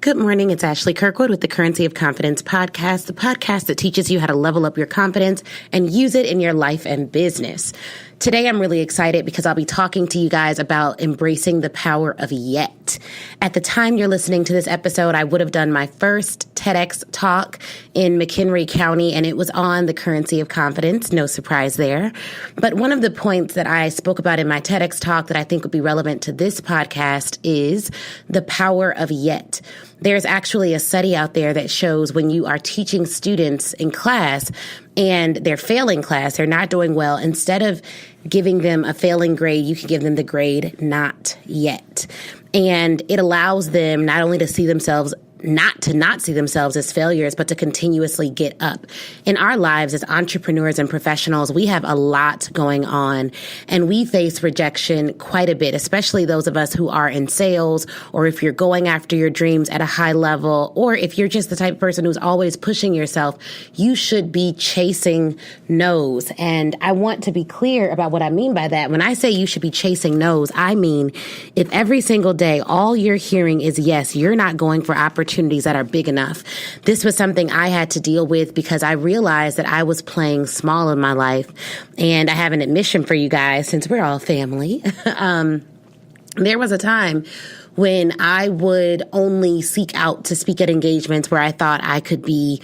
Good morning. It's Ashley Kirkwood with the Currency of Confidence podcast, the podcast that teaches you how to level up your confidence and use it in your life and business. Today, I'm really excited because I'll be talking to you guys about embracing the power of yet. At the time you're listening to this episode, I would have done my first TEDx talk in McHenry County, and it was on the currency of confidence. No surprise there. But one of the points that I spoke about in my TEDx talk that I think would be relevant to this podcast is the power of yet. There's actually a study out there that shows when you are teaching students in class and they're failing class, they're not doing well, instead of giving them a failing grade, you can give them the grade not yet. And it allows them not only to see themselves not see themselves as failures, but to continuously get up. In our lives as entrepreneurs and professionals, we have a lot going on, and we face rejection quite a bit, especially those of us who are in sales, or if you're going after your dreams at a high level, or if you're just the type of person who's always pushing yourself, you should be chasing no's. And I want to be clear about what I mean by that. When I say you should be chasing no's, I mean if every single day all you're hearing is yes, you're not going for opportunities that are big enough. This was something I had to deal with because I realized that I was playing small in my life. And I have an admission for you guys, since we're all family. There was a time when I would only seek out to speak at engagements where I thought I could be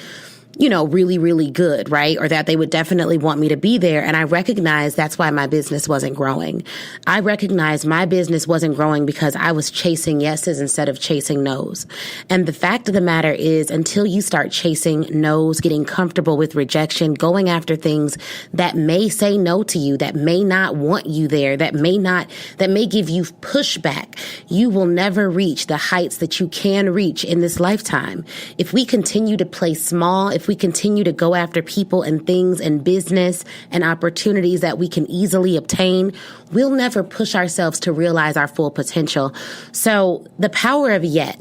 really, really good, right? Or that they would definitely want me to be there. And I recognized that's why my business wasn't growing. I recognized my business wasn't growing because I was chasing yeses instead of chasing no's. And the fact of the matter is, until you start chasing no's, getting comfortable with rejection, going after things that may say no to you, that may not want you there, that may give you pushback, you will never reach the heights that you can reach in this lifetime. If we continue to play small, if we continue to go after people and things and business and opportunities that we can easily obtain, we'll never push ourselves to realize our full potential. So the power of yet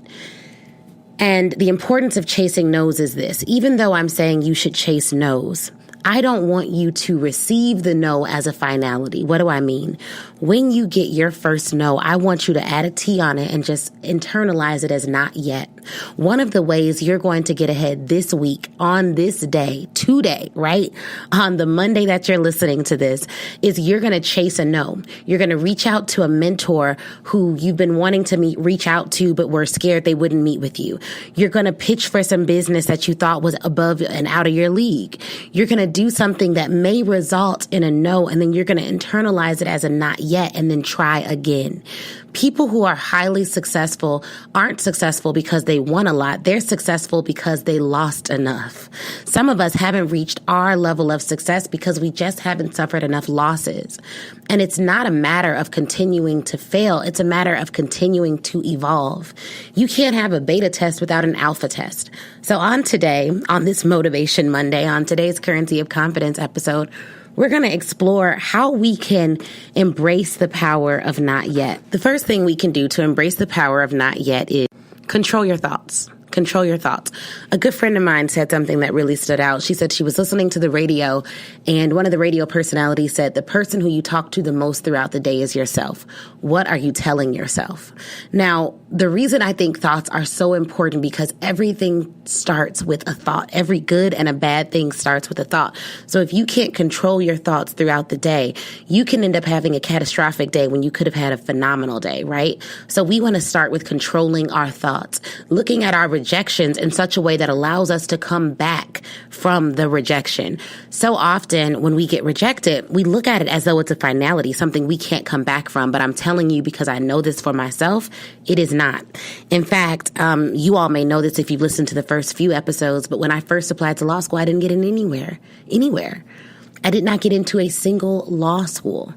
and the importance of chasing no's is this. Even though I'm saying you should chase no's, I don't want you to receive the no as a finality. What do I mean? When you get your first no, I want you to add a T on it and just internalize it as not yet. One of the ways you're going to get ahead this week, on this day, today, right? On the Monday that you're listening to this, is you're going to chase a no. You're going to reach out to a mentor who you've been wanting to reach out to, but were scared they wouldn't meet with you. You're going to pitch for some business that you thought was above and out of your league. You're going to do something that may result in a no, and then you're going to internalize it as a not yet and then try again. People who are highly successful aren't successful because they won a lot. They're successful because they lost enough. Some of us haven't reached our level of success because we just haven't suffered enough losses. And it's not a matter of continuing to fail. It's a matter of continuing to evolve. You can't have a beta test without an alpha test. So on today, on this Motivation Monday, on today's Currency of Confidence episode, we're going to explore how we can embrace the power of not yet. The first thing we can do to embrace the power of not yet is control your thoughts. Control your thoughts. A good friend of mine said something that really stood out. She said she was listening to the radio, and one of the radio personalities said, the person who you talk to the most throughout the day is yourself. What are you telling yourself? Now, the reason I think thoughts are so important because everything starts with a thought. Every good and a bad thing starts with a thought. So if you can't control your thoughts throughout the day, you can end up having a catastrophic day when you could have had a phenomenal day, right? So we want to start with controlling our thoughts, looking at our rejections in such a way that allows us to come back from the rejection. So often when we get rejected, we look at it as though it's a finality, something we can't come back from. But I'm telling you, because I know this for myself, it is not. In fact, you all may know this if you've listened to the first few episodes, but when I first applied to law school, I didn't get in anywhere. I did not get into a single law school.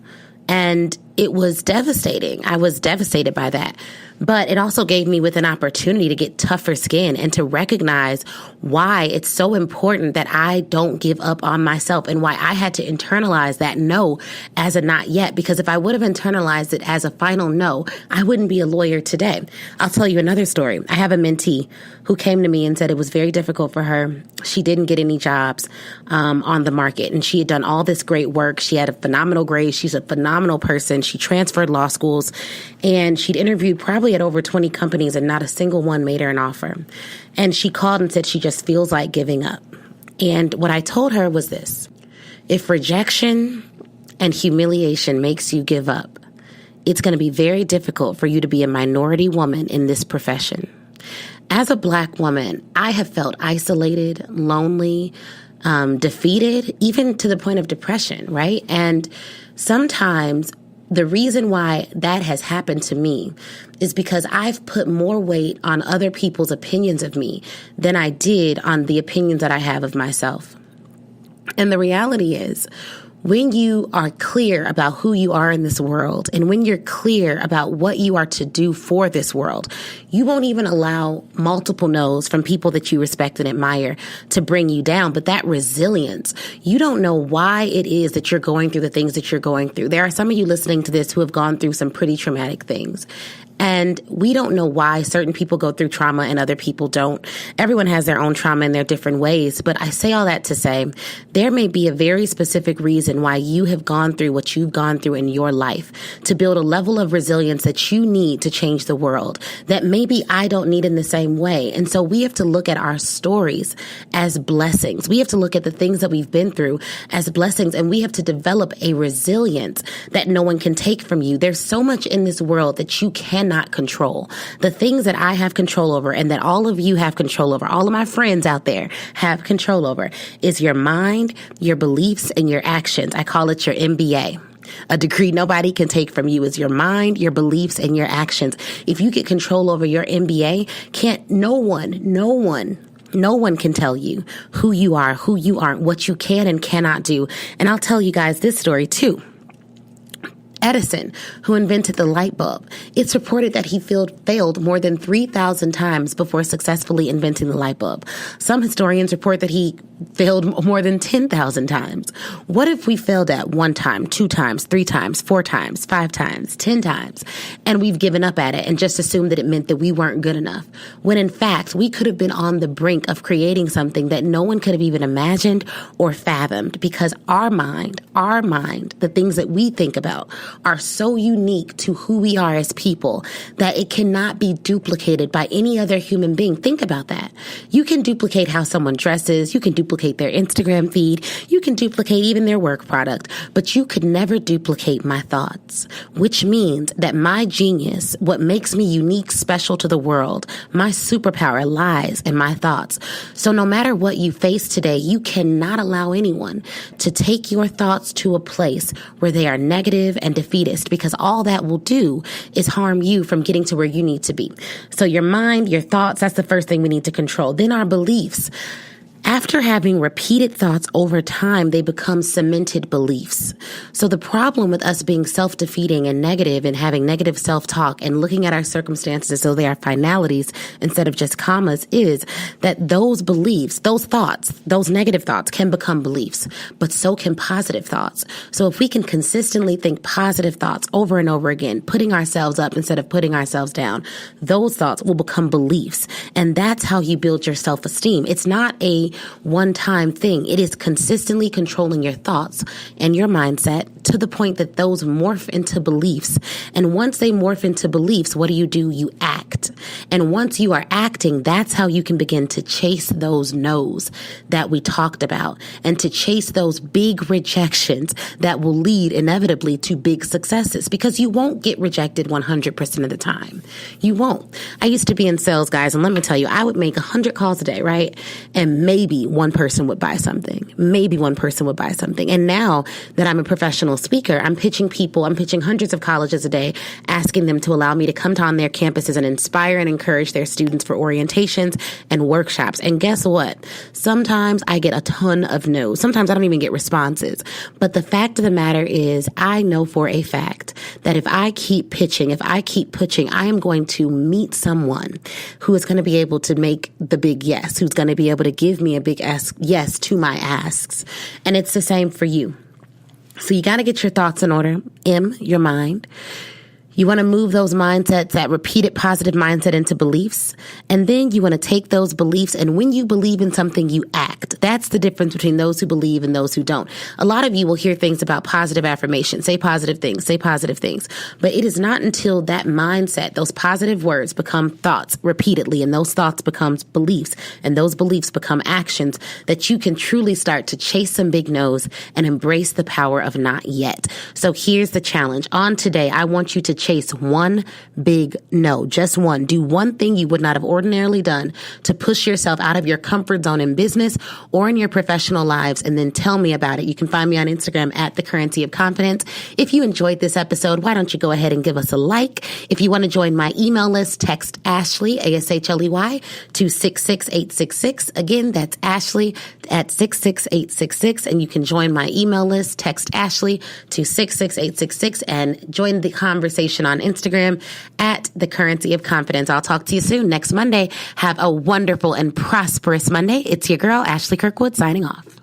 And it was devastating. I was devastated by that. But it also gave me with an opportunity to get tougher skin and to recognize why it's so important that I don't give up on myself and why I had to internalize that no as a not yet. Because if I would have internalized it as a final no, I wouldn't be a lawyer today. I'll tell you another story. I have a mentee who came to me and said it was very difficult for her. She didn't get any jobs on the market, and she had done all this great work. She had a phenomenal grade. She's a phenomenal person. She transferred law schools, and she'd interviewed probably probably at over 20 companies and not a single one made her an offer. And she called and said she just feels like giving up. And what I told her was this: if rejection and humiliation makes you give up, it's going to be very difficult for you to be a minority woman in this profession. As a Black woman, I have felt isolated, lonely, defeated, even to the point of depression, right? And sometimes the reason why that has happened to me is because I've put more weight on other people's opinions of me than I did on the opinions that I have of myself. And the reality is, when you are clear about who you are in this world, and when you're clear about what you are to do for this world, you won't even allow multiple no's from people that you respect and admire to bring you down. But that resilience, you don't know why it is that you're going through the things that you're going through. There are some of you listening to this who have gone through some pretty traumatic things. And we don't know why certain people go through trauma and other people don't. Everyone has their own trauma in their different ways. But I say all that to say there may be a very specific reason why you have gone through what you've gone through in your life to build a level of resilience that you need to change the world that maybe I don't need in the same way. And so we have to look at our stories as blessings. We have to look at the things that we've been through as blessings, and we have to develop a resilience that no one can take from you. There's so much in this world that you cannot control. The things that I have control over and that all of you have control over, all of my friends out there have control over, is your mind, your beliefs, and your actions. I call it your MBA. A degree nobody can take from you is your mind, your beliefs, and your actions. If you get control over your MBA, no one can tell you who you are, who you aren't, what you can and cannot do. And I'll tell you guys this story too. Edison, who invented the light bulb, it's reported that he failed more than 3,000 times before successfully inventing the light bulb. Some historians report that he failed more than 10,000 times. What if we failed at 1 time, 2 times, 3 times, 4 times, 5 times, 10 times, and we've given up at it and just assumed that it meant that we weren't good enough, when in fact we could have been on the brink of creating something that no one could have even imagined or fathomed, because our mind, the things that we think about are so unique to who we are as people that it cannot be duplicated by any other human being. Think about that. You can duplicate how someone dresses. You can duplicate their Instagram feed. You can duplicate even their work product, but you could never duplicate my thoughts, which means that my genius, what makes me unique, special to the world, my superpower lies in my thoughts. So no matter what you face today, you cannot allow anyone to take your thoughts to a place where they are negative and defeatist, because all that will do is harm you from getting to where you need to be. So your mind, your thoughts, that's the first thing we need to control. Then our beliefs. After having repeated thoughts over time, they become cemented beliefs. So the problem with us being self-defeating and negative and having negative self-talk and looking at our circumstances as though they are finalities instead of just commas is that those beliefs, those thoughts, those negative thoughts can become beliefs, but so can positive thoughts. So if we can consistently think positive thoughts over and over again, putting ourselves up instead of putting ourselves down, those thoughts will become beliefs. And that's how you build your self-esteem. It's not a one-time thing. It is consistently controlling your thoughts and your mindset to the point that those morph into beliefs. And once they morph into beliefs, what do? You act. And once you are acting, that's how you can begin to chase those no's that we talked about and to chase those big rejections that will lead inevitably to big successes, because you won't get rejected 100% of the time. You won't. I used to be in sales, guys, and let me tell you, I would make 100 calls a day, right? And maybe one person would buy something. Maybe one person would buy something. And now that I'm a professional speaker, I'm pitching hundreds of colleges a day, asking them to allow me to come on their campuses and inspire and encourage their students for orientations and workshops. And guess what? Sometimes I get a ton of no's. Sometimes I don't even get responses. But the fact of the matter is, I know for a fact that if I keep pitching, if I keep pushing, I am going to meet someone who is going to be able to make the big yes, who's going to be able to give me a big yes to my asks. And it's the same for you. So you got to get your thoughts in order. Your mind. You want to move those mindsets, that repeated positive mindset, into beliefs. And then you want to take those beliefs, and when you believe in something, you act. That's the difference between those who believe and those who don't. A lot of you will hear things about positive affirmation, say positive things. But it is not until that mindset, those positive words, become thoughts repeatedly, and those thoughts become beliefs, and those beliefs become actions, that you can truly start to chase some big no's and embrace the power of not yet. So here's the challenge. On today, I want you to chase one big no, just one. Do one thing you would not have ordinarily done to push yourself out of your comfort zone in business or in your professional lives, and then tell me about it. You can find me on Instagram at The Currency of Confidence. If you enjoyed this episode, why don't you go ahead and give us a like? If you want to join my email list, text Ashley, ASHLEY, to 66866. Again, that's Ashley at 66866. And you can join my email list, text Ashley to 66866, and join the conversation on Instagram at The Currency of Confidence. I'll talk to you soon next Monday. Have a wonderful and prosperous Monday. It's your girl, Ashley Kirkwood, signing off.